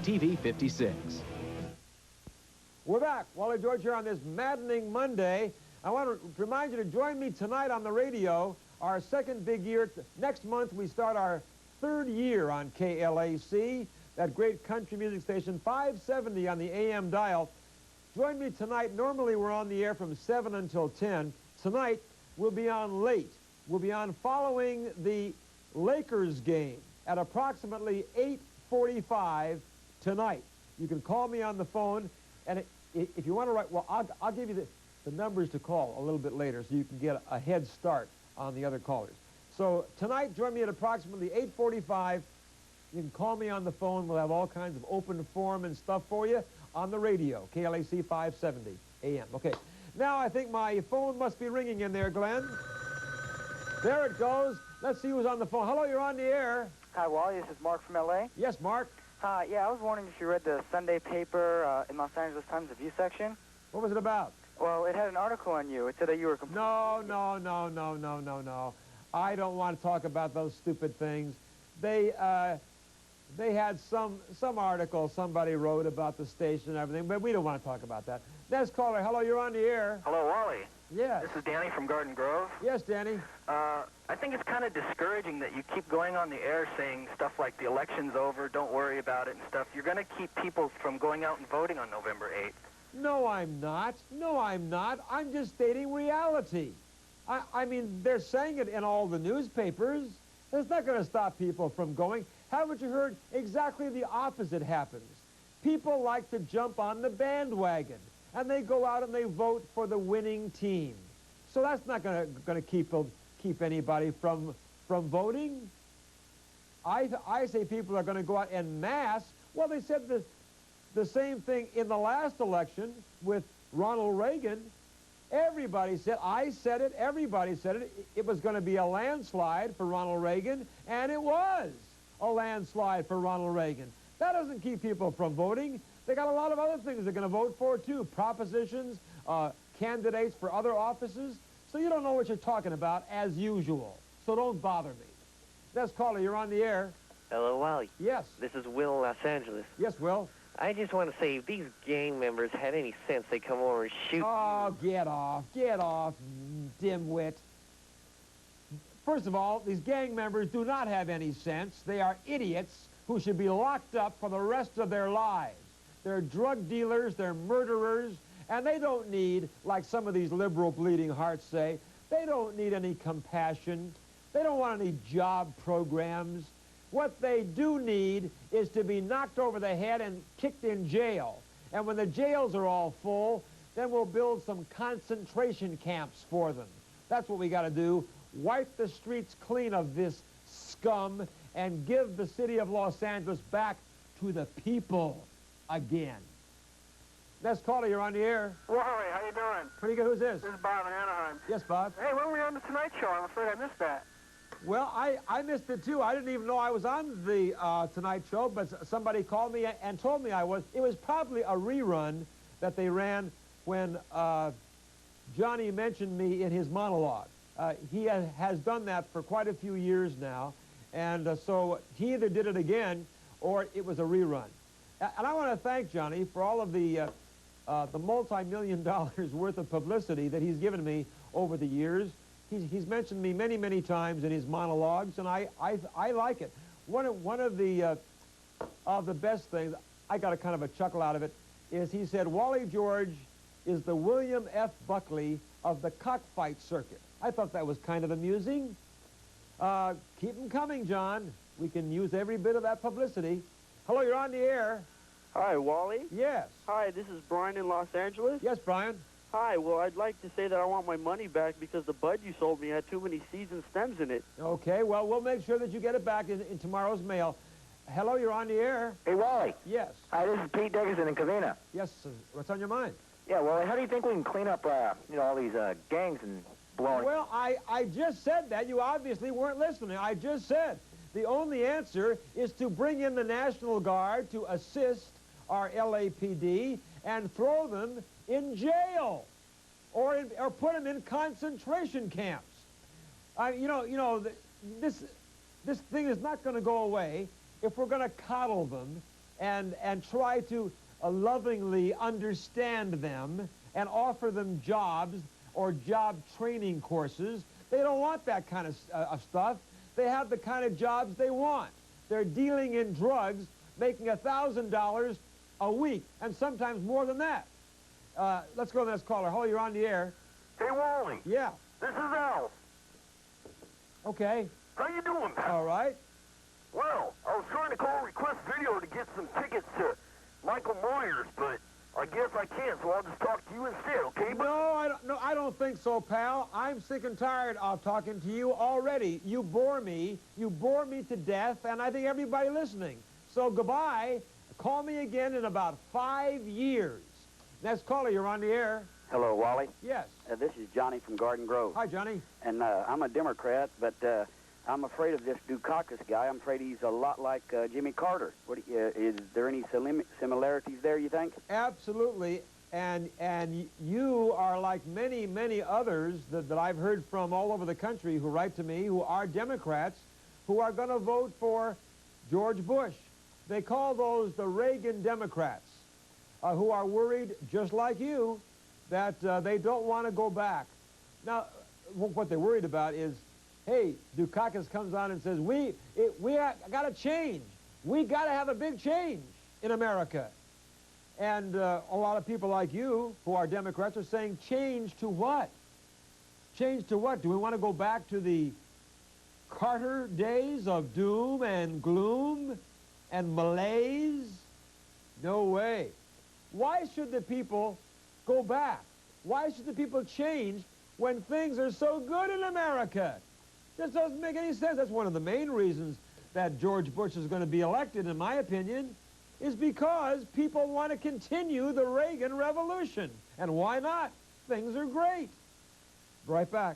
TV 56. We're back. Wally George here on this maddening Monday. I want to remind you to join me tonight on the radio. Our second big year. Next month, we start our third year on KLAC, that great country music station, 570 on the AM dial. Join me tonight. Normally, we're on the air from 7 until 10. Tonight, we'll be on late. We'll be on following the Lakers game at approximately 8:45 tonight. You can call me on the phone, and if you want to write, well, I'll give you the numbers to call a little bit later so you can get a head start on the other callers. So tonight, join me at approximately 8:45. You can call me on the phone. We'll have all kinds of open forum and stuff for you on the radio, KLAC 570 AM. Okay, now I think my phone must be ringing in there, Glenn. There it goes. Let's see who's on the phone. Hello, you're on the air. Hi, Wally. This is Mark from L.A. Yes, Mark. Yeah, I was wondering if you read the Sunday paper in Los Angeles Times, the View section. What was it about? Well, it had an article on you. It said that you were completely... No. I don't want to talk about those stupid things. They had some article somebody wrote about the station and everything, but we don't want to talk about that. Next caller. Hello, you're on the air. Hello, Wally. Yes. This is Danny from Garden Grove. Yes, Danny. I think it's kind of discouraging that you keep going on the air saying stuff like the election's over, don't worry about it and stuff. You're going to keep people from going out and voting on November 8th. No, I'm not. No, I'm not. I'm just stating reality. I mean, they're saying it in all the newspapers. It's not going to stop people from going. Haven't you heard exactly the opposite happens? People like to jump on the bandwagon, and they go out and they vote for the winning team. So that's not going to keep anybody from voting. I say people are going to go out en masse. Well, they said the same thing in the last election with Ronald Reagan. Everybody said, I said it, everybody said it, it was going to be a landslide for Ronald Reagan, and it was a landslide for Ronald Reagan. That doesn't keep people from voting. They got a lot of other things they're going to vote for, too. Propositions, candidates for other offices. So you don't know what you're talking about, as usual. So don't bother me. Next caller, you're on the air. Hello, Wally. Yes. This is Will in Los Angeles. Yes, Will. I just want to say, if these gang members had any sense, they'd come over and shoot. Oh, get off, dimwit. First of all, these gang members do not have any sense. They are idiots who should be locked up for the rest of their lives. They're drug dealers, they're murderers, and they don't need, like some of these liberal bleeding hearts say, they don't need any compassion. They don't want any job programs. What they do need is to be knocked over the head and kicked in jail. And when the jails are all full, then we'll build some concentration camps for them. That's what we got to do. Wipe the streets clean of this scum and give the city of Los Angeles back to the people again. Next caller, you're on the air. Wally, how you doing? Pretty good. Who's this? This is Bob in Anaheim. Yes, Bob. Hey, when were we on the Tonight Show? I'm afraid I missed that. Well, I missed it, too. I didn't even know I was on the Tonight Show, but somebody called me and told me I was. It was probably a rerun that they ran when Johnny mentioned me in his monologue. He has done that for quite a few years now, and so he either did it again or it was a rerun. And I want to thank Johnny for all of the multi-million dollars worth of publicity that he's given me over the years. He's mentioned me many, many times in his monologues, and I like it. One of the best things, I got a kind of a chuckle out of it, is he said, Wally George is the William F. Buckley of the cockfight circuit. I thought that was kind of amusing. Keep them coming, John. We can use every bit of that publicity. Hello, you're on the air. Hi, Wally. Yes. Hi, this is Brian in Los Angeles. Yes, Brian. Hi, well, I'd like to say that I want my money back because the bud you sold me had too many seeds and stems in it. Okay, well, we'll make sure that you get it back in tomorrow's mail. Hello, you're on the air. Hey, Wally. Yes. Hi, this is Pete Dickerson in Covina. Yes, what's on your mind? Yeah, well, how do you think we can clean up, all these gangs and blowing? Well, I just said that. You obviously weren't listening. I just said the only answer is to bring in the National Guard to assist our LAPD and throw them in jail or put them in concentration camps. This thing is not going to go away if we're going to coddle them and try to lovingly understand them and offer them jobs or job training courses. They don't want that kind of stuff. They have the kind of jobs they want. They're dealing in drugs, making $1,000 a week, and sometimes more than that. Let's go to the next caller. Hello, you're on the air. Hey, Wally. Yeah. This is Al. Okay. How you doing, pal? All right. Well, I was trying to call Request Video to get some tickets to Michael Myers, but I guess I can't, so I'll just talk to you instead, okay? No, I don't think so, pal. I'm sick and tired of talking to you already. You bore me. You bore me to death, and I think everybody listening. So goodbye. Call me again in about 5 years. Next caller, you're on the air. Hello, Wally. Yes. This is Johnny from Garden Grove. Hi, Johnny. And I'm a Democrat, but I'm afraid of this Dukakis guy. I'm afraid he's a lot like Jimmy Carter. Is there any similarities there, you think? Absolutely. And you are like many, many others that I've heard from all over the country who write to me, who are Democrats, who are going to vote for George Bush. They call those the Reagan Democrats, who are worried, just like you, that they don't want to go back. Now, what they're worried about is, hey, Dukakis comes on and says, we got to change. We got to have a big change in America. And a lot of people like you, who are Democrats, are saying, change to what? Change to what? Do we want to go back to the Carter days of doom and gloom and malaise? No way. Why should the people go back? Why should the people change when things are so good in America? This doesn't make any sense. That's one of the main reasons that George Bush is going to be elected, in my opinion, is because people want to continue the Reagan Revolution. And why not? Things are great. Right back.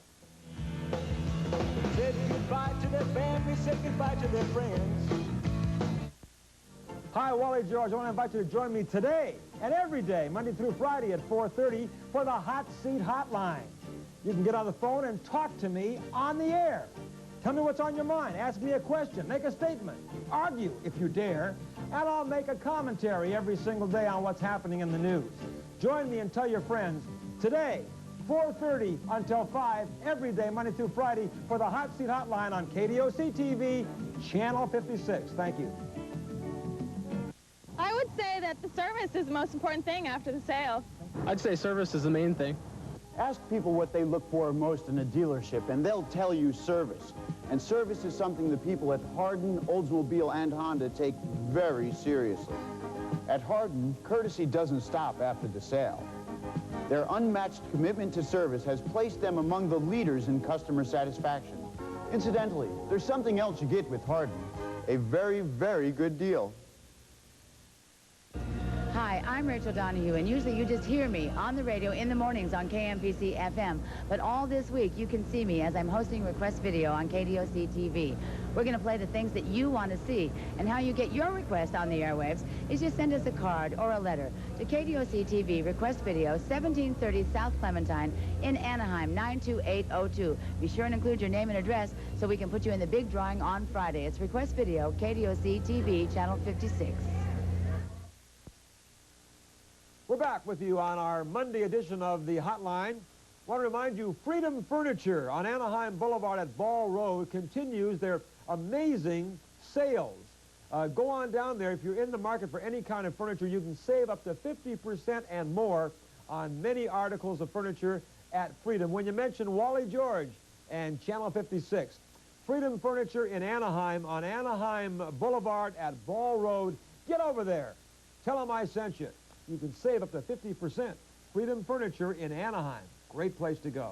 Said goodbye to their family, said goodbye to their friends. Hi, Wally George. I want to invite you to join me today and every day, Monday through Friday at 4:30 for the Hot Seat Hotline. You can get on the phone and talk to me on the air. Tell me what's on your mind. Ask me a question. Make a statement. Argue, if you dare. And I'll make a commentary every single day on what's happening in the news. Join me and tell your friends today, 4:30 until 5, every day, Monday through Friday, for the Hot Seat Hotline on KDOC TV, Channel 56. Thank you. I would say that the service is the most important thing after the sale. I'd say service is the main thing. Ask people what they look for most in a dealership, and they'll tell you service. And service is something the people at Hardin, Oldsmobile, and Honda take very seriously. At Hardin, courtesy doesn't stop after the sale. Their unmatched commitment to service has placed them among the leaders in customer satisfaction. Incidentally, there's something else you get with Hardin, a very, very good deal. Hi, I'm Rachel Donahue, and usually you just hear me on the radio in the mornings on KMPC FM. But all this week, you can see me as I'm hosting Request Video on KDOC TV. We're going to play the things that you want to see. And how you get your request on the airwaves is just send us a card or a letter to KDOC TV, Request Video, 1730 South Clementine in Anaheim, 92802. Be sure and include your name and address so we can put you in the big drawing on Friday. It's Request Video, KDOC TV, Channel 56. We're back with you on our Monday edition of the Hotline. I want to remind you, Freedom Furniture on Anaheim Boulevard at Ball Road continues their amazing sales. Go on down there. If you're in the market for any kind of furniture, you can save up to 50% and more on many articles of furniture at Freedom. When you mention Wally George and Channel 56, Freedom Furniture in Anaheim on Anaheim Boulevard at Ball Road. Get over there. Tell them I sent you. You can save up to 50%. Freedom Furniture in Anaheim. Great place to go.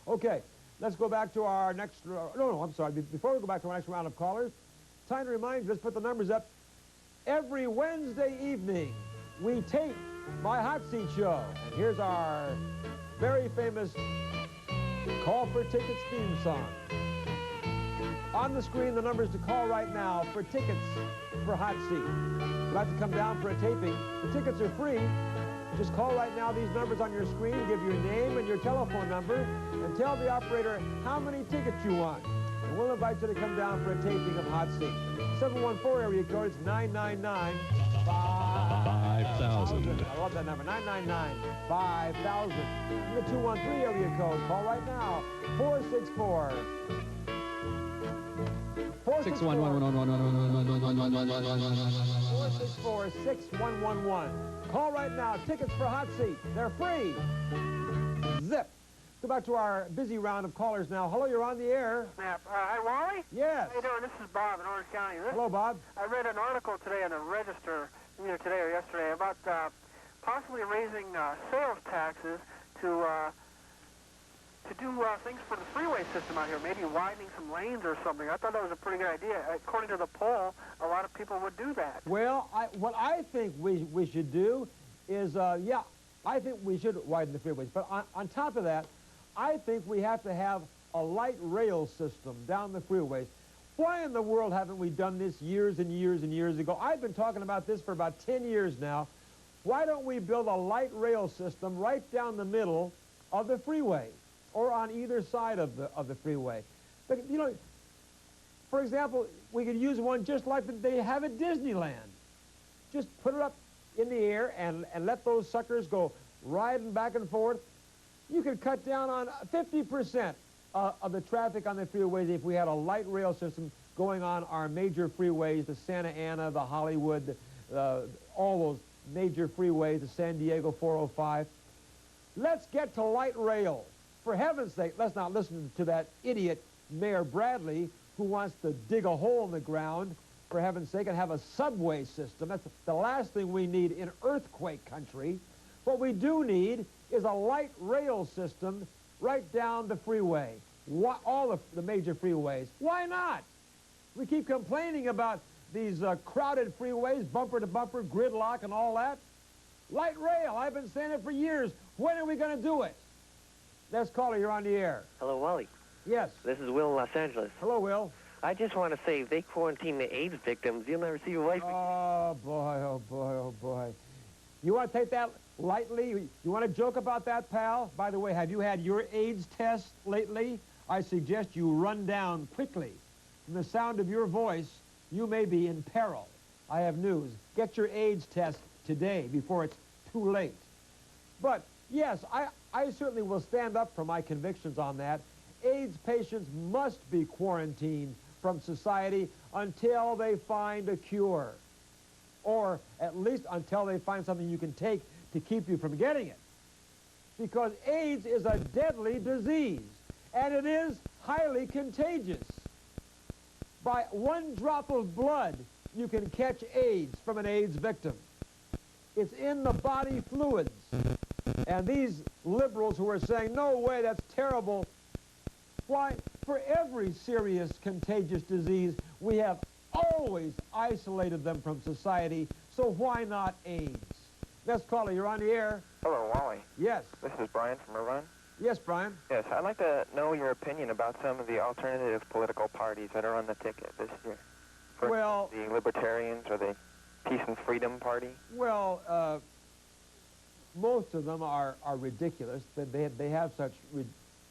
Okay, let's go back to our next... I'm sorry. Before we go back to our next round of callers, time to remind you, let's put the numbers up. Every Wednesday evening, we tape my Hot Seat show. And here's our very famous Call for Tickets theme song. On the screen, the numbers to call right now for tickets for Hot Seat. You'd like to come down for a taping. The tickets are free. Just call right now these numbers on your screen, give your name and your telephone number, and tell the operator how many tickets you want. And we'll invite you to come down for a taping of Hot Seat. 714 area code is 999. 5,000. I love that number. 999-5000. The 213 area code. Call right now. 464. 464-6111. Call right now. Tickets for Hot Seat. They're free. Zip. Go back to our busy round of callers now. Hello, you're on the air. Snap. Hi, Wally? Yes. How you doing? This is Bob in Orange County. Hello, Bob. I read an article today on the Register, either today or yesterday, about possibly raising sales taxes to do things for the freeway system out here, maybe widening some lanes or something. I thought that was a pretty good idea. According to the poll, a lot of people would do that. Well, what I think we should do is, I think we should widen the freeways. But on top of that, I think we have to have a light rail system down the freeways. Why in the world haven't we done this years and years and years ago? I've been talking about this for about 10 years now. Why don't we build a light rail system right down the middle of the freeway or on either side of the freeway? But, you know, for example, we could use one just like they have at Disneyland. Just put it up in the air and let those suckers go riding back and forth. You could cut down on 50% of the traffic on the freeways if we had a light rail system going on our major freeways, the Santa Ana, the Hollywood, all those major freeways, the San Diego 405. Let's get to light rail. For heaven's sake, let's not listen to that idiot Mayor Bradley who wants to dig a hole in the ground, for heaven's sake, and have a subway system. That's the last thing we need in earthquake country. What we do need is a light rail system right down the freeway, all the major freeways. Why not? We keep complaining about these crowded freeways, bumper-to-bumper, gridlock, and all that. Light rail, I've been saying it for years. When are we going to do it? Next caller, you're on the air. Hello, Wally. Yes. This is Will in Los Angeles. Hello, Will. I just want to say, if they quarantine the AIDS victims, you'll never see your wife again. Oh, boy, oh, boy, oh, boy. You want to take that lightly? You want to joke about that, pal? By the way, have you had your AIDS test lately? I suggest you run down quickly. From the sound of your voice, you may be in peril. I have news. Get your AIDS test today before it's too late. But, yes, I certainly will stand up for my convictions on that. AIDS patients must be quarantined from society until they find a cure. Or at least until they find something you can take to keep you from getting it. Because AIDS is a deadly disease, and it is highly contagious. By one drop of blood, you can catch AIDS from an AIDS victim. It's in the body fluids. And these liberals who are saying, no way, that's terrible. Why, for every serious contagious disease, we have always isolated them from society, so why not AIDS? Next caller, you're on the air. Hello, Wally. Yes. This is Brian from Irvine. Yes, Brian. Yes, I'd like to know your opinion about some of the alternative political parties that are on the ticket this year. For the Libertarians or the Peace and Freedom Party. Well, most of them are ridiculous. They have such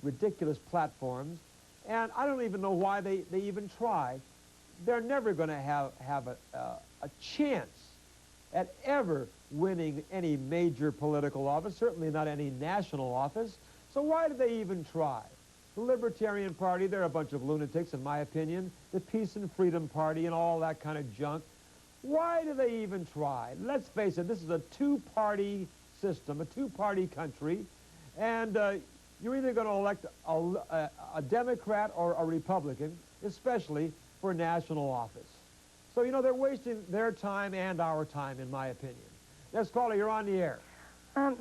ridiculous platforms, and I don't even know why they even try. They're never going to have a chance at ever winning any major political office, certainly not any national office. So why do they even try? The Libertarian Party, they're a bunch of lunatics, in my opinion. The Peace and Freedom Party and all that kind of junk. Why do they even try? Let's face it, this is a two-party system, a two-party country, and you're either going to elect a Democrat or a Republican, especially for national office. So, you know, they're wasting their time and our time, in my opinion. Next caller, you're on the air.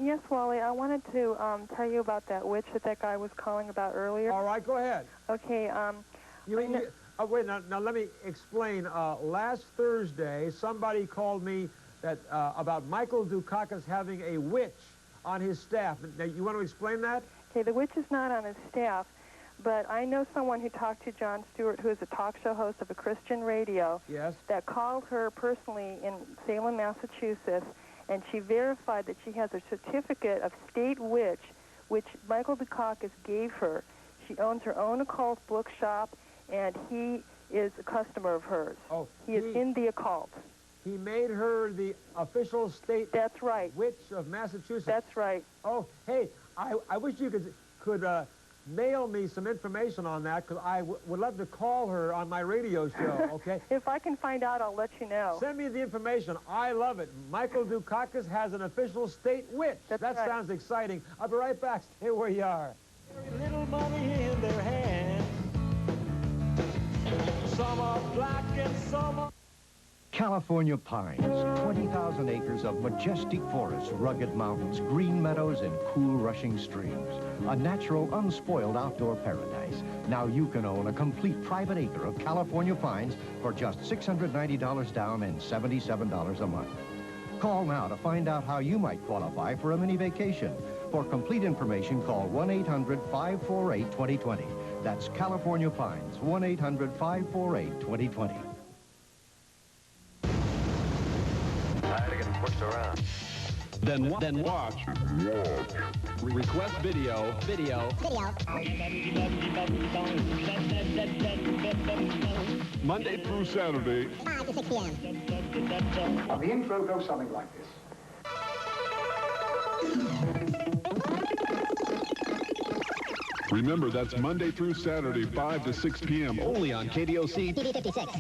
Yes, Wally, I wanted to tell you about that witch that guy was calling about earlier. All right, go ahead. Okay, wait, now let me explain. Last Thursday, somebody called me about Michael Dukakis having a witch on his staff. Now, you want to explain that? Okay, the witch is not on his staff, but I know someone who talked to Jon Stewart, who is a talk show host of a Christian radio, yes, that called her personally in Salem, Massachusetts, and she verified that she has a certificate of state witch, which Michael Dukakis gave her. She owns her own occult bookshop, and he is a customer of hers. Oh, he is in the occult. He made her the official state... That's right. ...witch of Massachusetts. That's right. Oh, hey, I wish you could mail me some information on that, because I would love to call her on my radio show, okay? If I can find out, I'll let you know. Send me the information. I love it. Michael Dukakis has an official state witch. That right. sounds exciting. I'll be right back. Stay where you are. Very little money in their hands. Some are black and some are... California pines, 20,000 acres of majestic forests, rugged mountains, green meadows, and cool rushing streams. A natural, unspoiled outdoor paradise. Now you can own a complete private acre of California pines for just $690 down and $77 a month. Call now to find out how you might qualify for a mini vacation. For complete information, call 1-800-548-2020. That's California Pines, 1-800-548-2020. Tired of getting pushed around. Then watch. Request video. Monday through Saturday. 5 to 6 p.m. The intro goes something like this. Remember, that's Monday through Saturday, 5 to 6 p.m. only on KDOC TV 56.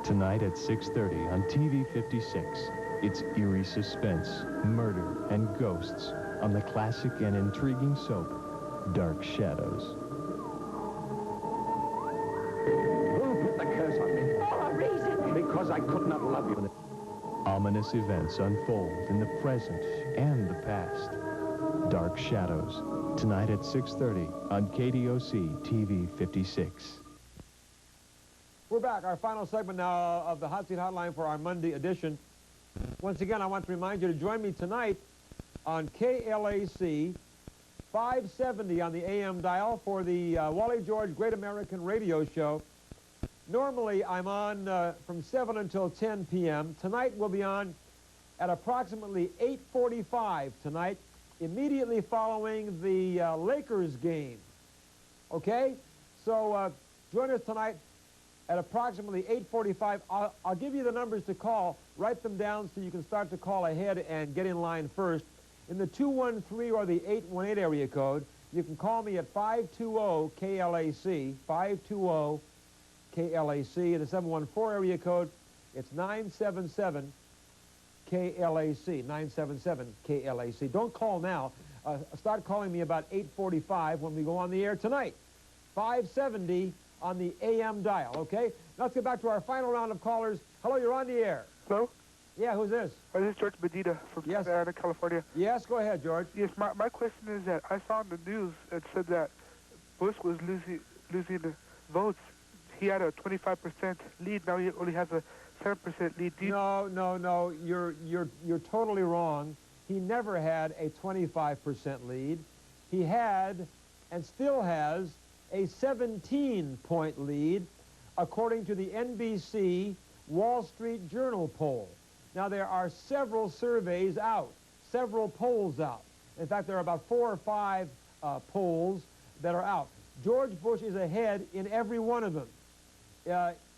Tonight at 6:30 on TV 56, it's eerie suspense, murder, and ghosts on the classic and intriguing soap, Dark Shadows. Who put the curse on me? For a reason. Because I could not love you. Ominous events unfold in the present and the past. Dark Shadows, tonight at 6:30 on KDOC TV 56. We're back, our final segment now of the Hot Seat Hotline for our Monday edition. Once again, I want to remind you to join me tonight on KLAC 570 on the AM dial for the Wally George Great American Radio Show. Normally, I'm on from 7 until 10 p.m. Tonight, we'll be on at approximately 8:45 tonight, immediately following the Lakers game. Okay? So join us tonight at approximately 8:45. I'll give you the numbers to call. Write them down so you can start to call ahead and get in line first. In the 213 or the 818 area code, you can call me at 520-KLAC, 520-KLAC. In the 714 area code, it's 977-KLAC, 977-KLAC. Don't call now. Start calling me about 8:45 when we go on the air tonight. 570 on the AM dial, okay? Now let's get back to our final round of callers. Hello, you're on the air. Hello? Yeah, who's this? This is George Medina from Santa Ana, California. Yes, go ahead, George. Yes, my question is that I saw on the news it said that Bush was losing the votes. He had a 25% lead. Now he only has a 7% lead. No. You're totally wrong. He never had a 25% lead. He had, and still has, a 17-point lead, according to the NBC Wall Street Journal poll. Now, there are several surveys out, several polls out. In fact, there are about 4 or 5 polls that are out. George Bush is ahead in every one of them.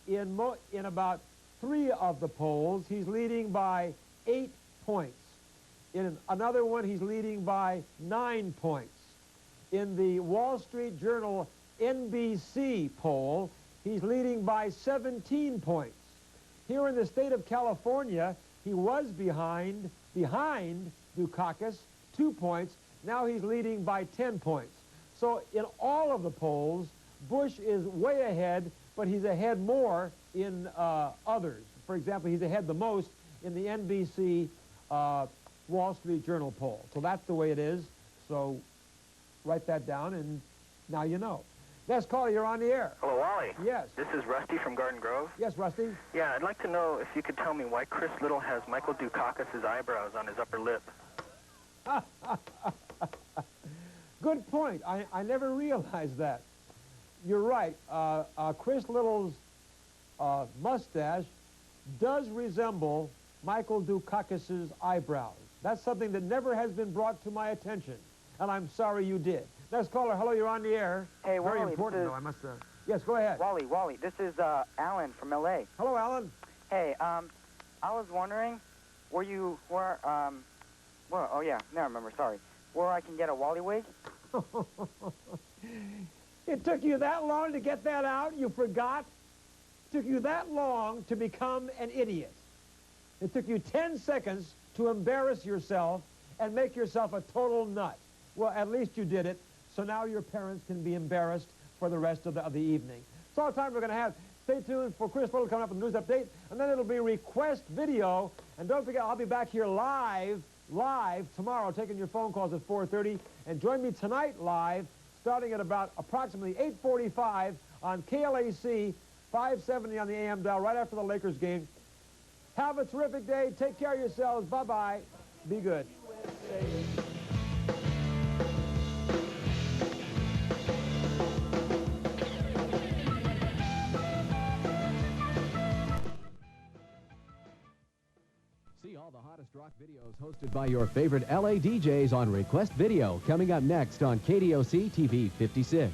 In about 3 of the polls, he's leading by 8 points. In another one, he's leading by 9 points. In the Wall Street Journal NBC poll, he's leading by 17 points. Here in the state of California, he was behind Dukakis, 2 points. Now he's leading by 10 points. So in all of the polls, Bush is way ahead, but he's ahead more in others. For example, he's ahead the most in the NBC Wall Street Journal poll. So that's the way it is. So write that down, and now you know. Next caller, you're on the air. Hello, Wally. Yes. This is Rusty from Garden Grove. Yes, Rusty. Yeah, I'd like to know if you could tell me why Chris Little has Michael Dukakis' eyebrows on his upper lip. Good point. I never realized that. You're right. Chris Little's mustache does resemble Michael Dukakis' eyebrows. That's something that never has been brought to my attention, and I'm sorry you did. Next caller, hello, you're on the air. Hey, Very Wally, important, though, I must Yes, go ahead. Wally, this is Alan from L.A. Hello, Alan. Hey, I was wondering, oh yeah, now I remember, sorry. Where I can get a Wally wig? It took you that long to get that out? You forgot? It took you that long to become an idiot. It took you 10 seconds to embarrass yourself and make yourself a total nut. Well, at least you did it, so now your parents can be embarrassed for the rest of the evening. That's all the time we're going to have. Stay tuned for Chris Little coming up with the news update, and then it'll be request video. And don't forget, I'll be back here live tomorrow, taking your phone calls at 4:30. And join me tonight live, starting at about approximately 8:45 on KLAC 570 on the AM dial, right after the Lakers game. Have a terrific day. Take care of yourselves. Bye-bye. Be good. See all the hottest rock videos hosted by your favorite LA DJs on Request Video, coming up next on KDOC TV 56.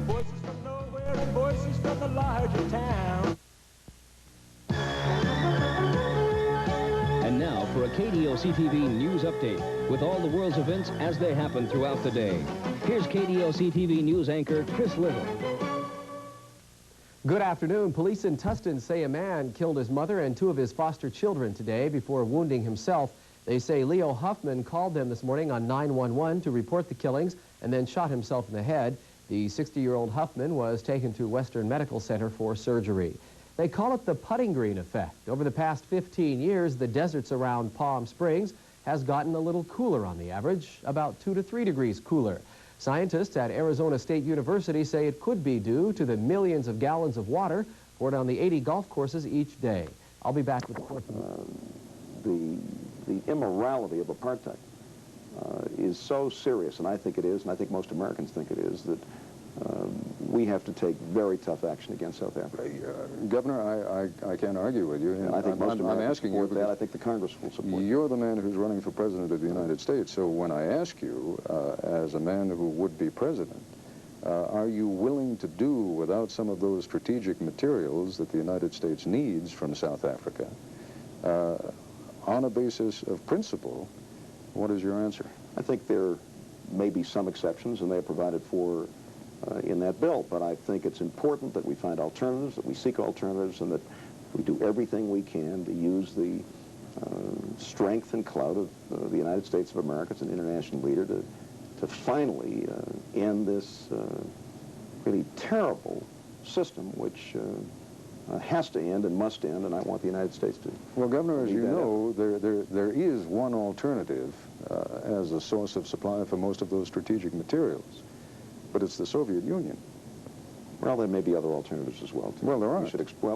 Voices from nowhere and voices from the larger town. And now for a KDOC TV news update with all the world's events as they happen throughout the day. Here's KDOC TV news anchor Chris Little. Good afternoon. Police in Tustin say a man killed his mother and two of his foster children today before wounding himself. They say Leo Huffman called them this morning on 911 to report the killings and then shot himself in the head. The 60-year-old Huffman was taken to Western Medical Center for surgery. They call it the putting green effect. Over the past 15 years, the deserts around Palm Springs has gotten a little cooler on the average, about 2 to 3 degrees cooler. Scientists at Arizona State University say it could be due to the millions of gallons of water poured on the 80 golf courses each day. I'll be back with more from the immorality of apartheid is so serious, and I think it is, and I think most Americans think it is, that we have to take very tough action against South Africa. Governor, I can't argue with you. And I think most Americans support that. I think the Congress will support You're the man who's running for President of the United States, so when I ask you, as a man who would be president, are you willing to do without some of those strategic materials that the United States needs from South Africa on a basis of principle? What is your answer? I think there may be some exceptions, and they are provided for in that bill, but I think it's important that we find alternatives, that we seek alternatives, and that we do everything we can to use the strength and clout of the United States of America as an international leader to finally end this really terrible system, which has to end and must end, and I want the United States to. Well, Governor, as you know, there is one alternative as a source of supply for most of those strategic materials, but it's the Soviet Union. Well, there may be other alternatives as well, too. Well, there are. We should explore